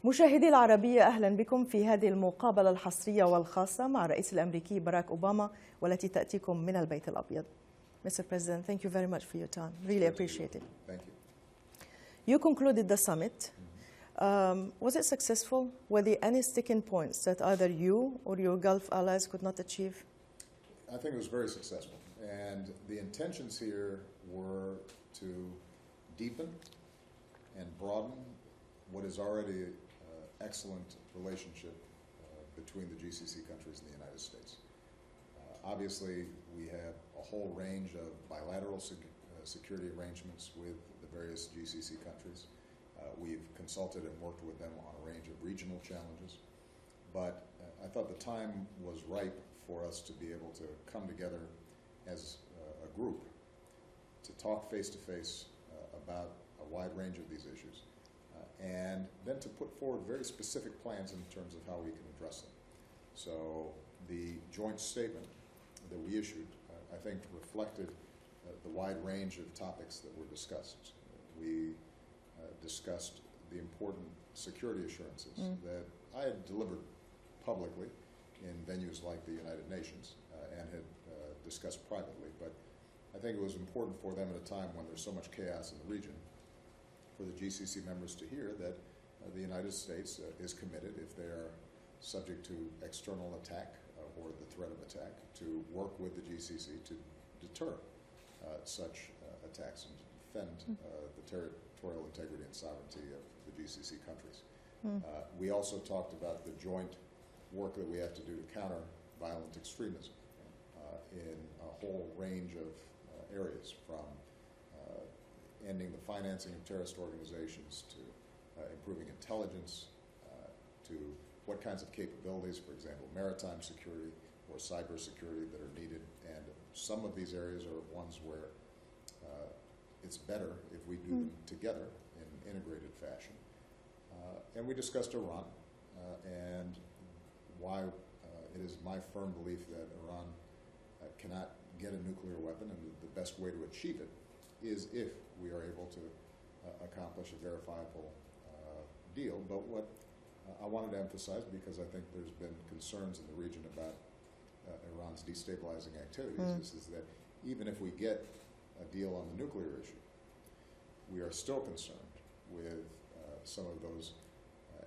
مشاهدي العربية، أهلا بكم في هذه المقابلة الحصرية والخاصة مع الرئيس الأمريكي باراك أوباما والتي تأتيكم من البيت الأبيض. Mr. President, thank you very much for your time. Really appreciate it. Thank you. You concluded the summit. Was it successful? Were there any sticking points that either you or your Gulf allies could not achieve? I think it was very successful. And the intentions here were to deepen and broaden what is already an excellent relationship between the GCC countries and the United States. Obviously, we have a whole range of bilateral security arrangements with the various GCC countries. We've consulted and worked with them on a range of regional challenges. But I thought the time was ripe for us to be able to come together as a group to talk face-to-face about a wide range of these issues, and then to put forward very specific plans in terms of how we can address them. So the joint statement that we issued, I think, reflected the wide range of topics that were discussed. We discussed the important security assurances that I had delivered publicly in venues like the United Nations and had discussed privately, but I think it was important for them at a time when there's so much chaos in the region for the GCC members to hear that the United States is committed, if they are subject to external attack or the threat of attack, to work with the GCC to deter such attacks and defend the territorial integrity and sovereignty of the GCC countries. We also talked about the joint work that we have to do to counter violent extremism in a whole range of areas, from ending the financing of terrorist organizations to improving intelligence to what kinds of capabilities, for example, maritime security or cyber security, that are needed. And some of these areas are ones where it's better if we do them together in an integrated fashion. And we discussed Iran and why it is my firm belief that Iran cannot get a nuclear weapon, and the best way to achieve it is if we are able to accomplish a verifiable deal. But what I wanted to emphasize, because I think there's been concerns in the region about Iran's destabilizing activities, is that even if we get a deal on the nuclear issue, we are still concerned with some of those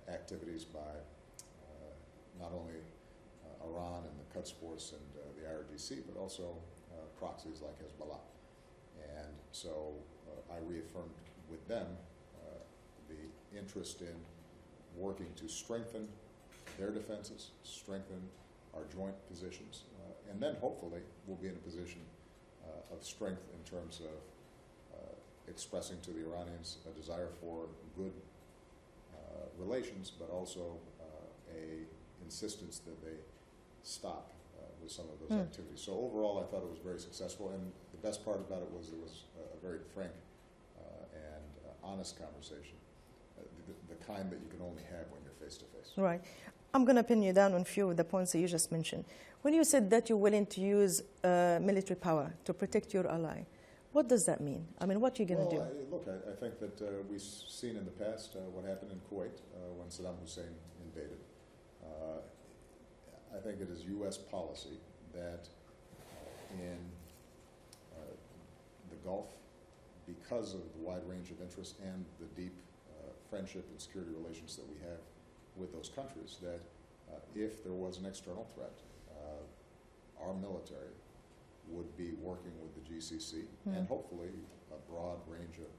activities by not only Iran and the Quds Force and the IRGC, but also proxies like Hezbollah. And so I reaffirmed with them the interest in working to strengthen their defenses, strengthen our joint positions, and then hopefully we'll be in a position of strength in terms of expressing to the Iranians a desire for good relations, but also a insistence that they stop with some of those activities. So overall, I thought it was very successful, and the best part about it was there was a very frank and honest conversation, the kind that you can only have when you're face-to-face. Right. I'm going to pin you down on a few of the points that you just mentioned. When you said that you're willing to use military power to protect your ally, what does that mean? I mean, what are you going to do? Look, I think that we've seen in the past what happened in Kuwait when Saddam Hussein invaded. I think it is U.S. policy that in the Gulf, because of the wide range of interests and the deep friendship and security relations that we have with those countries, that if there was an external threat, our military would be working with the GCC and hopefully a broad range of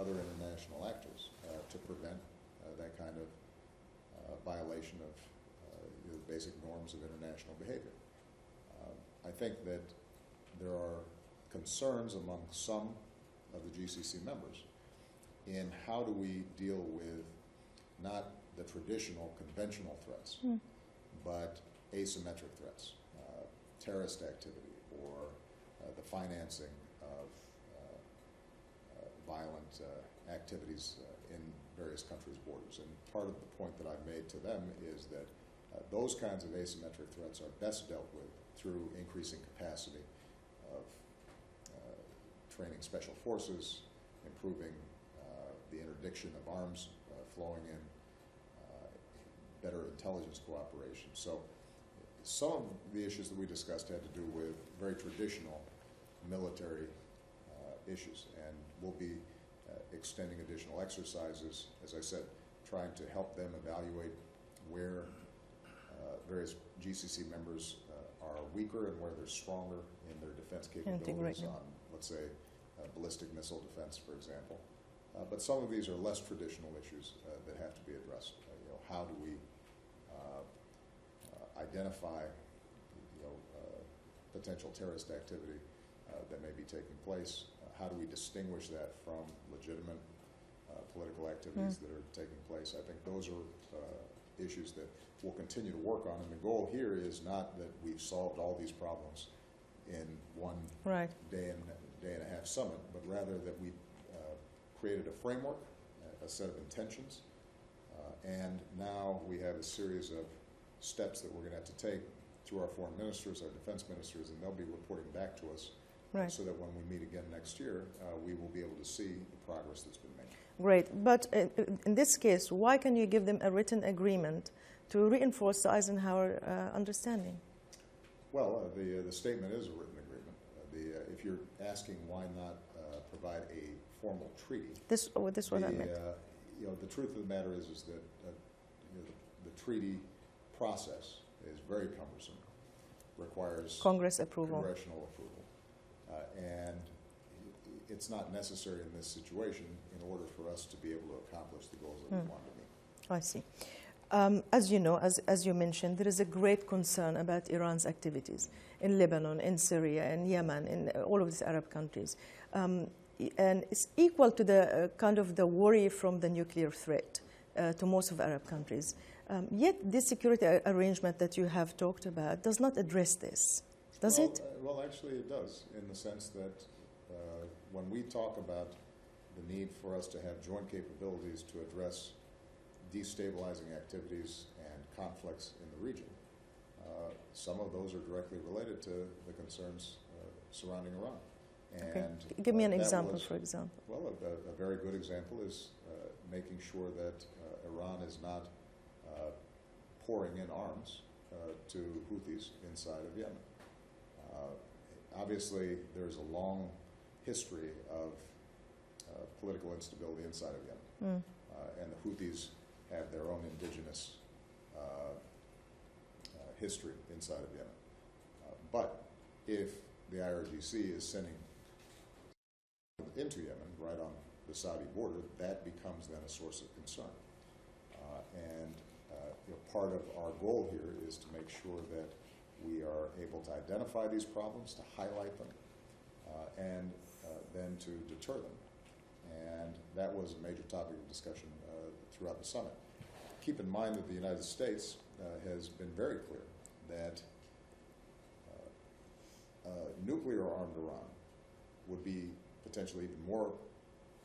other international actors to prevent that kind of violation of the basic norms of international behavior. I think that there are concerns among some of the GCC members in how do we deal with not the traditional conventional threats, but asymmetric threats, terrorist activity, or the financing of violent activities in various countries' borders. And part of the point that I've made to them is that those kinds of asymmetric threats are best dealt with through increasing capacity of training special forces, improving the interdiction of arms flowing in, intelligence cooperation. So some of the issues that we discussed had to do with very traditional military issues, and we'll be extending additional exercises, as I said, trying to help them evaluate where various GCC members are weaker and where they're stronger in their defense capabilities on, let's say, ballistic missile defense, for example. But some of these are less traditional issues that have to be addressed. How do we identify potential terrorist activity that may be taking place? How do we distinguish that from legitimate political activities that are taking place? I think those are issues that we'll continue to work on, and the goal here is not that we've solved all these problems in one day and a half summit, but rather that we created a framework, a set of intentions, and now we have a series of steps that we're going to have to take through our foreign ministers, our defense ministers, and they'll be reporting back to us so that when we meet again next year, we will be able to see the progress that's been made. Great, but in this case, why can you give them a written agreement to reinforce the Eisenhower understanding? Well, the statement is a written agreement. If you're asking why not provide a formal treaty, this what I meant. The truth of the matter is that the treaty process is very cumbersome, requires congressional approval, and it's not necessary in this situation in order for us to be able to accomplish the goals that we want to meet. I see. As you know, as you mentioned, there is a great concern about Iran's activities in Lebanon, in Syria, in Yemen, in all of these Arab countries. And it's equal to the kind of the worry from the nuclear threat to most of the Arab countries. Yet this security arrangement that you have talked about does not address this, does it? Well, actually it does, in the sense that when we talk about the need for us to have joint capabilities to address destabilizing activities and conflicts in the region, some of those are directly related to the concerns surrounding Iran. And give me an example, for example. Well, a very good example is making sure that Iran is not pouring in arms to Houthis inside of Yemen. Obviously, there's a long history of political instability inside of Yemen, and the Houthis have their own indigenous history inside of Yemen. But if the IRGC is sending into Yemen, right on the Saudi border, that becomes then a source of concern. Part of our goal here is to make sure that we are able to identify these problems, to highlight them, and then to deter them. And that was a major topic of discussion throughout the summit. Keep in mind that the United States has been very clear that nuclear-armed Iran would be potentially even more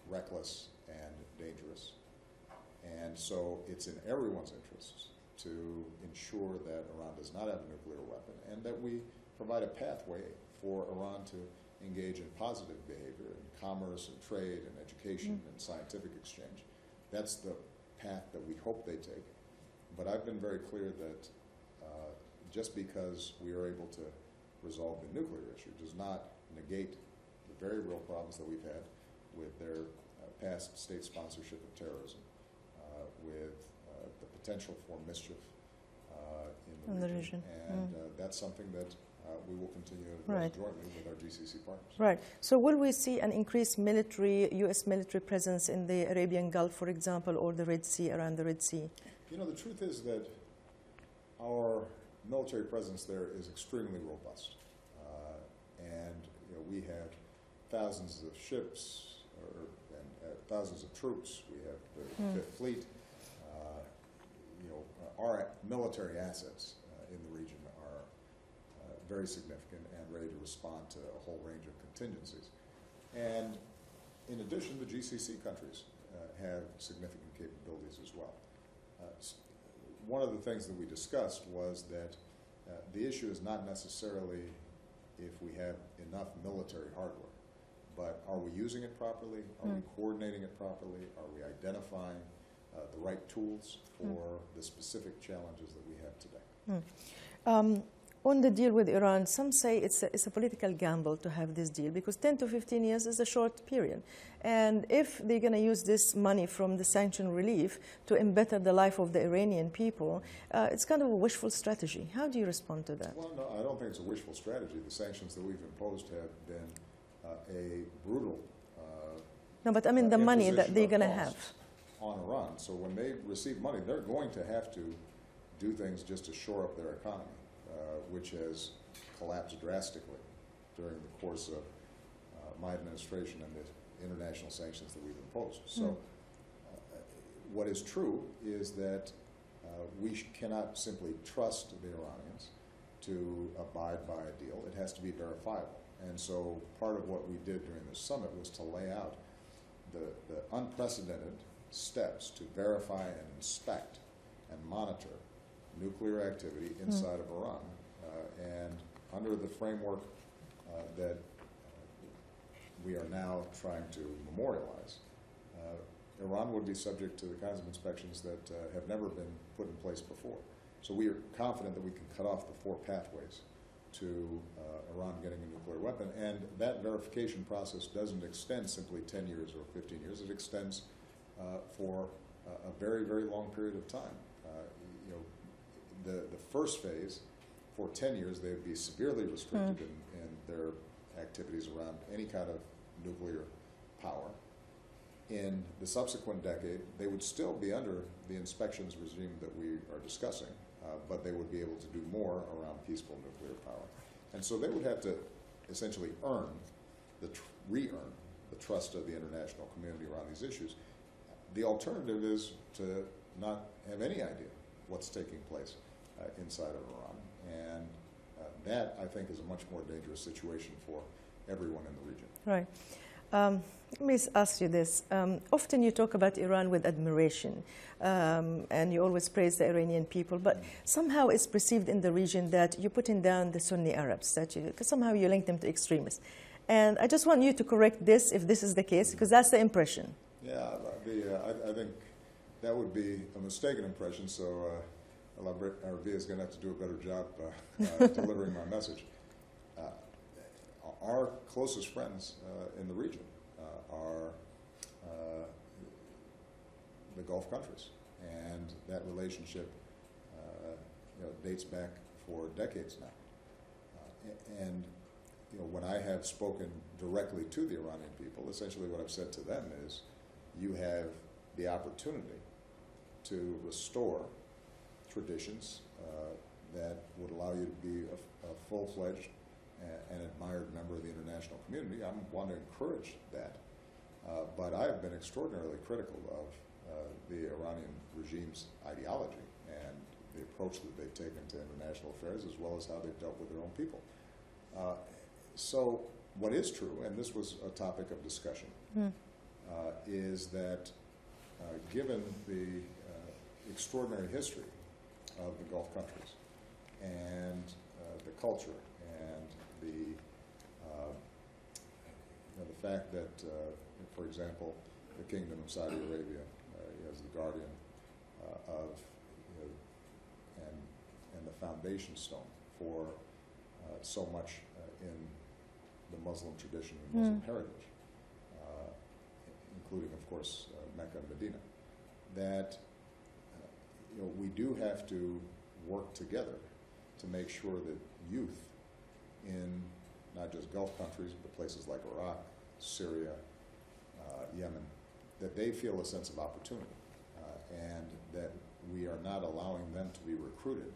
reckless and dangerous. And so it's in everyone's interests to ensure that Iran does not have a nuclear weapon, and that we provide a pathway for Iran to engage in positive behavior in commerce and trade and education and scientific exchange. That's the path that we hope they take. But I've been very clear that just because we are able to resolve the nuclear issue does not negate the very real problems that we've had with their past state sponsorship of terrorism, with the potential for mischief in the region. And that's something that we will continue to address jointly with our GCC partners. Right. So will we see an increased U.S. military presence in the Arabian Gulf, for example, or the Red Sea, around the Red Sea? The truth is that our military presence there is extremely robust. And we have thousands of ships and thousands of troops. We have the Fifth Fleet. Our military assets in the region are very significant and ready to respond to a whole range of contingencies. And in addition, the GCC countries have significant capabilities as well. One of the things that we discussed was that the issue is not necessarily if we have enough military hardware, but are we using it properly? Are we coordinating it properly? Are we identifying the right tools for the specific challenges that we have today. On the deal with Iran, some say it's a political gamble to have this deal because 10 to 15 years is a short period. And if they're going to use this money from the sanction relief to embetter the life of the Iranian people, it's kind of a wishful strategy. How do you respond to that? Well, no, I don't think it's a wishful strategy. The sanctions that we've imposed have been a brutal no, but I mean the money that they're going to have on Iran. So when they receive money, they're going to have to do things just to shore up their economy, which has collapsed drastically during the course of my administration and the international sanctions that we've imposed. So what is true is that we cannot simply trust the Iranians to abide by a deal. It has to be verifiable. And so part of what we did during the summit was to lay out the unprecedented steps to verify and inspect and monitor nuclear activity inside of Iran. And under the framework that we are now trying to memorialize, Iran would be subject to the kinds of inspections that have never been put in place before. So we are confident that we can cut off the 4 pathways to Iran getting a nuclear weapon. And that verification process doesn't extend simply 10 years or 15 years. It extends for a very, very long period of time. The first phase, for 10 years, they would be severely restricted in their activities around any kind of nuclear power. In the subsequent decade, they would still be under the inspections regime that we are discussing, but they would be able to do more around peaceful nuclear power. And so they would have to essentially re-earn the trust of the international community around these issues. The alternative is to not have any idea what's taking place inside of Iran. And that, I think, is a much more dangerous situation for everyone in the region. Right. Let me ask you this. Often you talk about Iran with admiration, and you always praise the Iranian people, but somehow it's perceived in the region that you're putting down the Sunni Arabs, that somehow you link them to extremists. And I just want you to correct this if this is the case, because that's the impression. Yeah, I think that would be a mistaken impression, so AlArabiya is going to have to do a better job delivering my message. Our closest friends in the region are the Gulf countries, and that relationship dates back for decades now. And when I have spoken directly to the Iranian people, essentially what I've said to them is, you have the opportunity to restore traditions that would allow you to be a full-fledged and admired member of the international community. I want to encourage that. But I have been extraordinarily critical of the Iranian regime's ideology and the approach that they've taken to international affairs, as well as how they've dealt with their own people. So what is true, and this was a topic of discussion, is that given the extraordinary history of the Gulf countries and the culture and the fact that, for example, the Kingdom of Saudi Arabia is the guardian of and the foundation stone for so much in the Muslim tradition and Muslim heritage, including, of course, Mecca and Medina, that we do have to work together to make sure that youth in not just Gulf countries, but places like Iraq, Syria, Yemen, that they feel a sense of opportunity, and that we are not allowing them to be recruited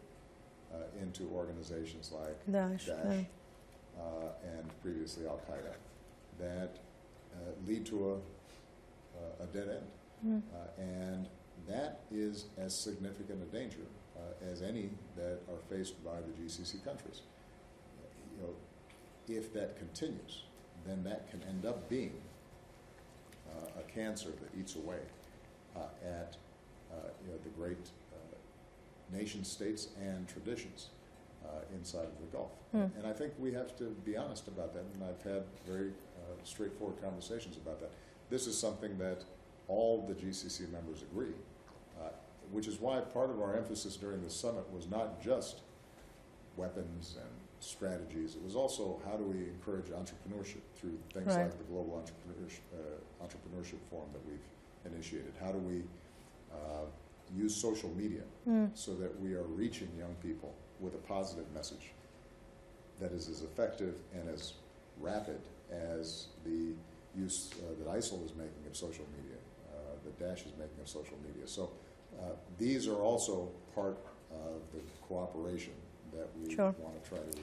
into organizations like Daesh and previously Al-Qaeda that lead to a dead end. And that is as significant a danger as any that are faced by the GCC countries. If that continues, then that can end up being a cancer that eats away at the great nation states and traditions inside of the Gulf. And I think we have to be honest about that, and I've had very straightforward conversations about that. This is something that all the GCC members agree which is why part of our emphasis during the summit was not just weapons and strategies. It was also how do we encourage entrepreneurship through things Right. like the Global Entrepreneurship Forum that we've initiated. How do we use social media so that we are reaching young people with a positive message that is as effective and as rapid as the use that ISIL is making of social media, that Daesh is making of social media. So these are also part of the cooperation that we Sure. want to try to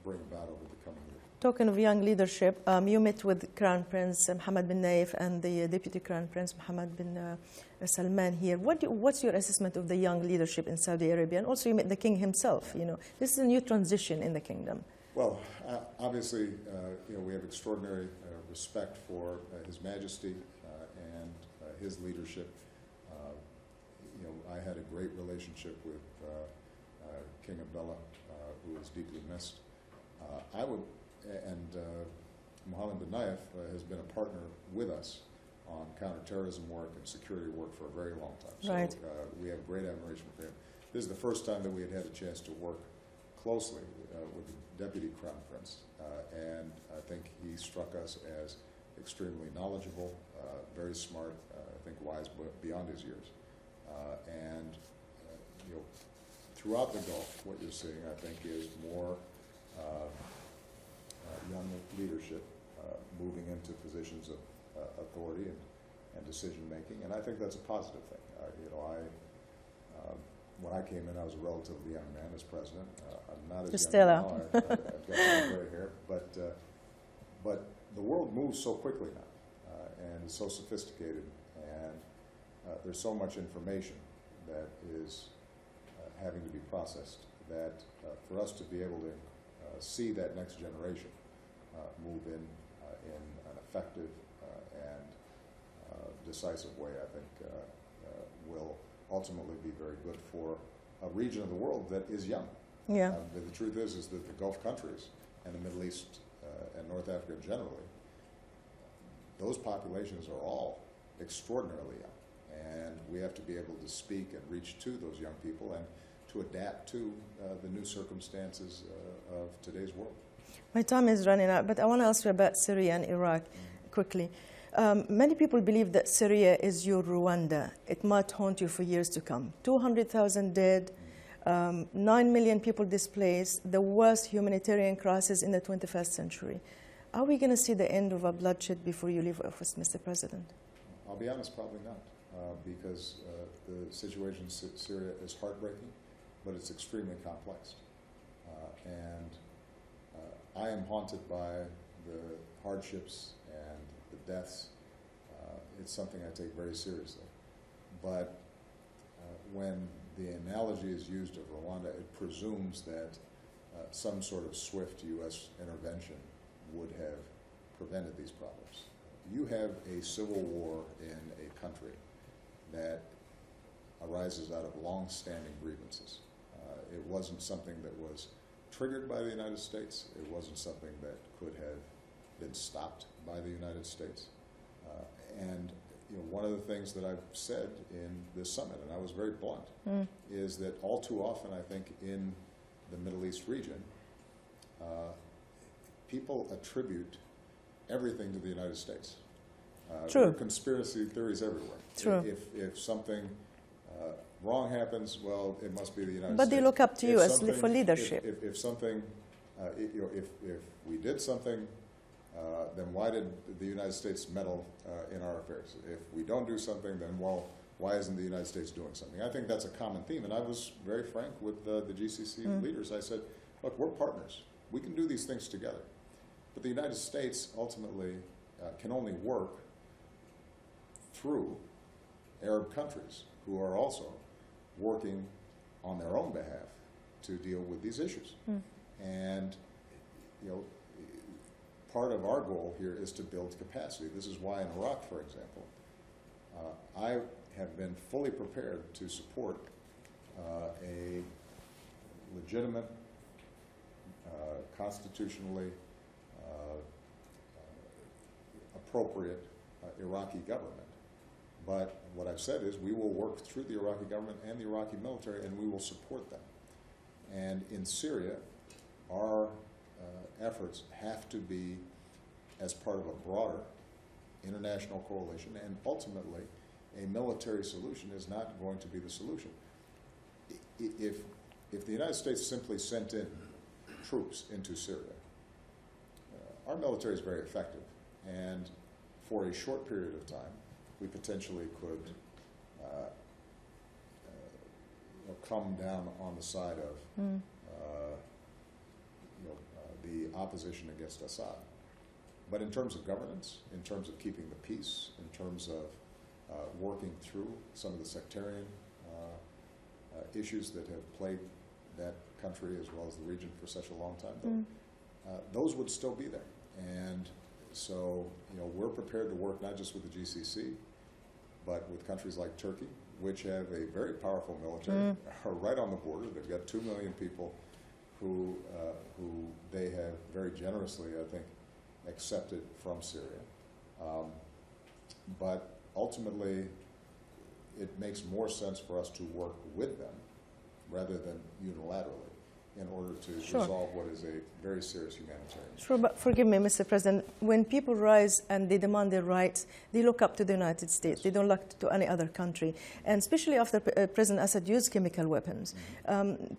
bring about over the coming years. Talking of young leadership, you met with Crown Prince Mohammed bin Nayef and the Deputy Crown Prince Mohammed bin Salman here. What's your assessment of the young leadership in Saudi Arabia? And also you met the king himself. You know, this is a new transition in the kingdom. Well, obviously, we have extraordinary respect for His Majesty and his leadership. I had a great relationship with King Abdullah, who is deeply missed. Mohammed bin Nayef has been a partner with us on counterterrorism work and security work for a very long time. So Right. We have great admiration for him. This is the first time that we had a chance to work closely with the Deputy Crown Prince, and I think he struck us as extremely knowledgeable, very smart, I think wise beyond his years. Throughout the Gulf, what you're seeing, I think, is more young leadership moving into positions of authority and decision-making, and I think that's a positive thing. When I came in, I was a relatively young man as president. I'm not as Just young still now. I've got some gray hair, but the world moves so quickly now, and is so sophisticated, and there's so much information that is having to be processed that for us to be able to see that next generation move in an effective and decisive way, I think will ultimately be very good for a region of the world that is young. Yeah. The truth is that the Gulf countries and the Middle East and North Africa generally, those populations are all extraordinarily young. And we have to be able to speak and reach to those young people and to adapt to the new circumstances of today's world. My time is running out, but I want to ask you about Syria and Iraq quickly. Many people believe that Syria is your Rwanda. It might haunt you for years to come. 200,000 dead, 9 million people displaced, the worst humanitarian crisis in the 21st century. Are we going to see the end of a bloodshed before you leave office, Mr. President? I'll be honest, probably not, because the situation in Syria is heartbreaking, but it's extremely complex. I am haunted by the hardships and the deaths. It's something I take very seriously. But when the analogy is used of Rwanda, it presumes that some sort of swift U.S. intervention would have prevented these problems. You have a civil war in a country that arises out of long-standing grievances. It wasn't something that was triggered by the United States. It wasn't something that could have been stopped by the United States. One of the things that I've said in this summit, and I was very blunt, is that all too often, I think, in the Middle East region, people attribute everything to the United States. True. There are conspiracy theories everywhere. True. If something wrong happens, well, it must be the United States. But they look up to you as for leadership. If something, if we did something, then why did the United States meddle in our affairs? If we don't do something, then, well, why isn't the United States doing something? I think that's a common theme, and I was very frank with the GCC leaders. I said, look, we're partners. We can do these things together. But the United States ultimately can only work through Arab countries who are also working on their own behalf to deal with these issues. And, part of our goal here is to build capacity. This is why in Iraq, for example, I have been fully prepared to support a legitimate, constitutionally appropriate Iraqi government But what I've said is we will work through the Iraqi government and the Iraqi military, and we will support them. And in Syria, our efforts have to be as part of a broader international coalition, and ultimately a military solution is not going to be the solution. If the United States simply sent in troops into Syria, our military is very effective, and for a short period of time, we potentially could come down on the side of the opposition against Assad. But in terms of governance, in terms of keeping the peace, in terms of working through some of the sectarian issues that have plagued that country as well as the region for such a long time, those would still be there. And so, we're prepared to work not just with the GCC, but with countries like Turkey, which have a very powerful military, are right on the border. They've got 2 million people who they have very generously, I think, accepted from Syria. But ultimately, it makes more sense for us to work with them rather than unilaterally in order to resolve what is a very serious humanitarian issue. Sure, but forgive me, Mr. President, when people rise and they demand their rights, they look up to the United States. They don't look to any other country. And especially after President Assad used chemical weapons,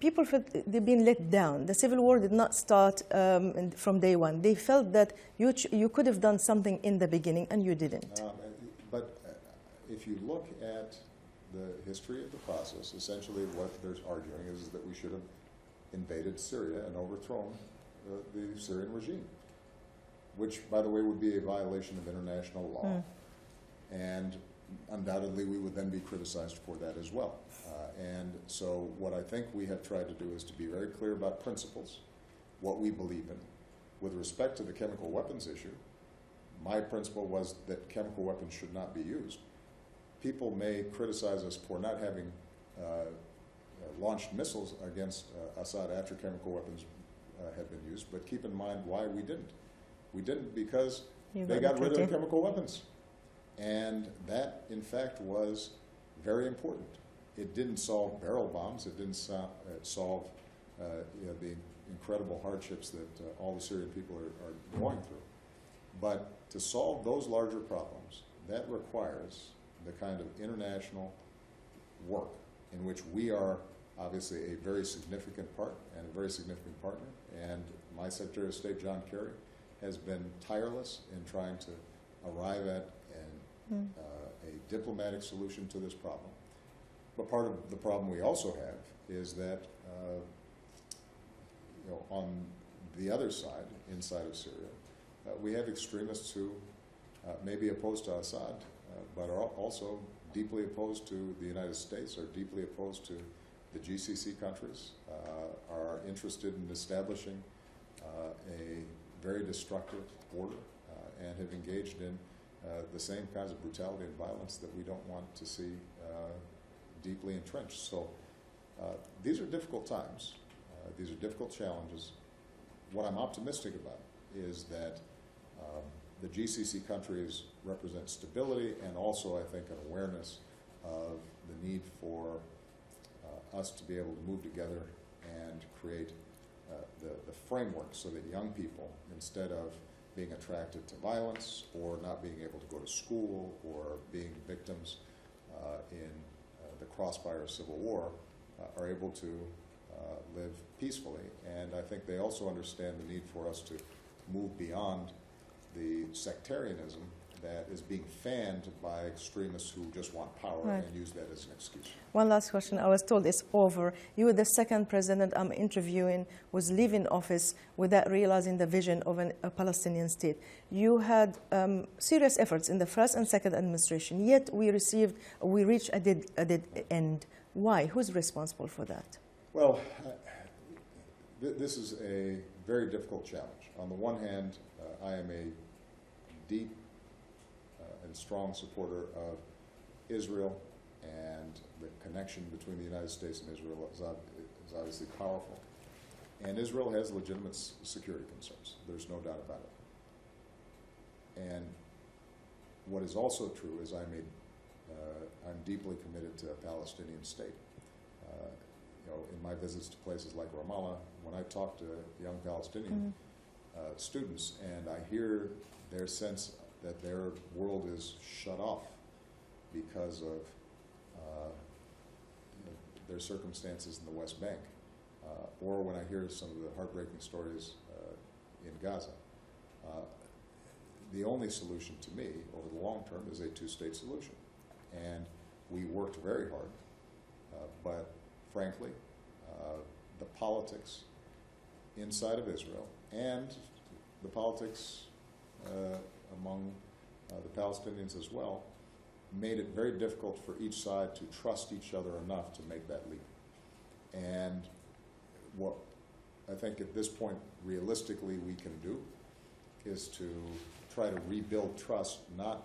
people felt they've been let down. The civil war did not start from day one. They felt that you could have done something in the beginning, and you didn't. But if you look at the history of the process, essentially what they're arguing is that we should have invaded Syria and overthrown the Syrian regime, which, by the way, would be a violation of international law. And undoubtedly, we would then be criticized for that as well. And so what I think we have tried to do is to be very clear about principles, what we believe in. With respect to the chemical weapons issue, my principle was that chemical weapons should not be used. People may criticize us for not having launched missiles against Assad after chemical weapons had been used, but keep in mind why we didn't. We didn't because they got rid of the chemical weapons. And that, in fact, was very important. It didn't solve barrel bombs. It didn't solve the incredible hardships that all the Syrian people are going through. But to solve those larger problems, that requires the kind of international work in which we are obviously a very significant part and a very significant partner. And my Secretary of State, John Kerry, has been tireless in trying to arrive at a diplomatic solution to this problem. But part of the problem we also have is that on the other side, inside of Syria, we have extremists who may be opposed to Assad, but are also deeply opposed to the United States, are deeply opposed to the GCC countries, are interested in establishing a very destructive order, and have engaged in the same kinds of brutality and violence that we don't want to see deeply entrenched. So these are difficult times. These are difficult challenges. What I'm optimistic about is that the GCC countries represent stability and also, I think, an awareness of the need for us to be able to move together and create the framework so that young people, instead of being attracted to violence or not being able to go to school or being victims in the crossfire of civil war, are able to live peacefully. And I think they also understand the need for us to move beyond the sectarianism that is being fanned by extremists who just want power and use that as an excuse. One last question. I was told it's over. You were the second president I'm interviewing was leaving office without realizing the vision of a Palestinian state. You had serious efforts in the first and second administration, yet we reached a dead end. Why? Who's responsible for that? Well, this is a very difficult challenge. On the one hand, I am a deep and strong supporter of Israel, and the connection between the United States and Israel is obviously powerful. And Israel has legitimate security concerns. There's no doubt about it. And what is also true is I'm a I'm deeply committed to a Palestinian state. In my visits to places like Ramallah, when I talk to young Palestinian students and I hear their sense that their world is shut off because of their circumstances in the West Bank, or when I hear some of the heartbreaking stories in Gaza, the only solution to me over the long term is a two-state solution. And we worked very hard, but frankly, the politics inside of Israel and the politics among the Palestinians as well made it very difficult for each side to trust each other enough to make that leap. And what I think at this point realistically we can do is to try to rebuild trust, not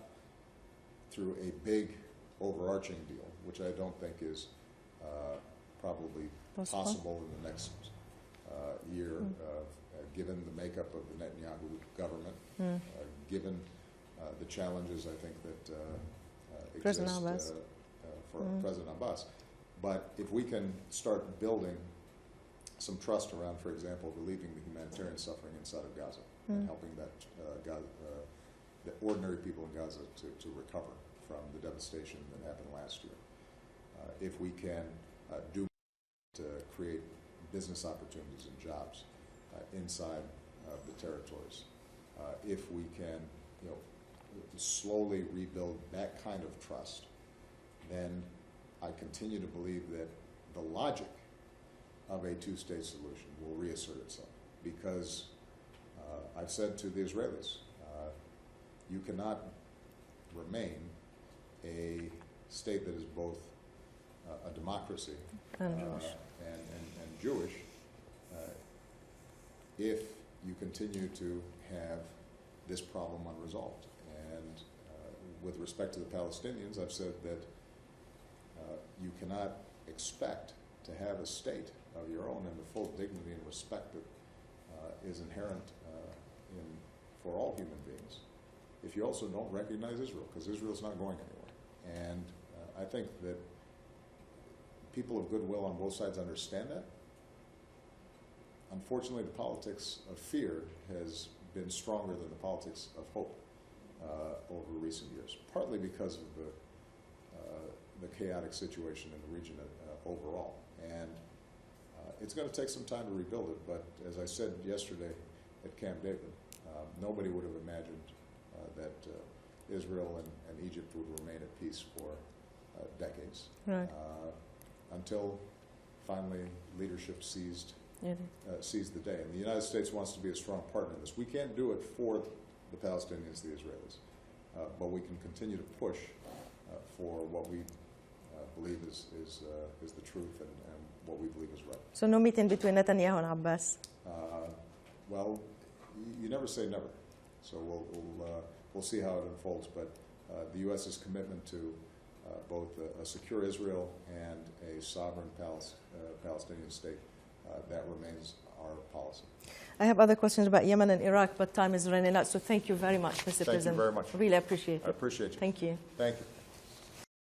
through a big overarching deal, which I don't think is probably possible in the next year, given the makeup of the Netanyahu government, given the challenges I think that exist for President Abbas. But if we can start building some trust around, for example, relieving the humanitarian suffering inside of Gaza and helping that the ordinary people in Gaza to recover from the devastation that happened last year. If we can do to create business opportunities and jobs inside the territories, if we can, slowly rebuild that kind of trust, then I continue to believe that the logic of a two-state solution will reassert itself. Because I've said to the Israelis, you cannot remain a state that is both a democracy and Jewish if you continue to have this problem unresolved. And with respect to the Palestinians, I've said that you cannot expect to have a state of your own and the full dignity and respect that is inherent for all human beings if you also don't recognize Israel, because Israel's not going anywhere. And I think that people of goodwill on both sides understand that. Unfortunately, the politics of fear has been stronger than the politics of hope over recent years, partly because of the chaotic situation in the region overall. And it's going to take some time to rebuild it, but as I said yesterday at Camp David, nobody would have imagined that Israel and Egypt would remain at peace for decades, right. Until finally leadership seized the day. And the United States wants to be a strong partner in this. We can't do it for the Palestinians, the Israelis, but we can continue to push for what we believe is the truth and what we believe is right. So no meeting between Netanyahu and Abbas? Well, you never say never. So we'll see how it unfolds. But the U.S.'s commitment to both a secure Israel and a sovereign Palestinian state, that remains our policy. I have other questions about Yemen and Iraq, but time is running out. So thank you very much, Mr. President. Thank you very much. Really appreciate it. I appreciate you. Thank you. Thank you.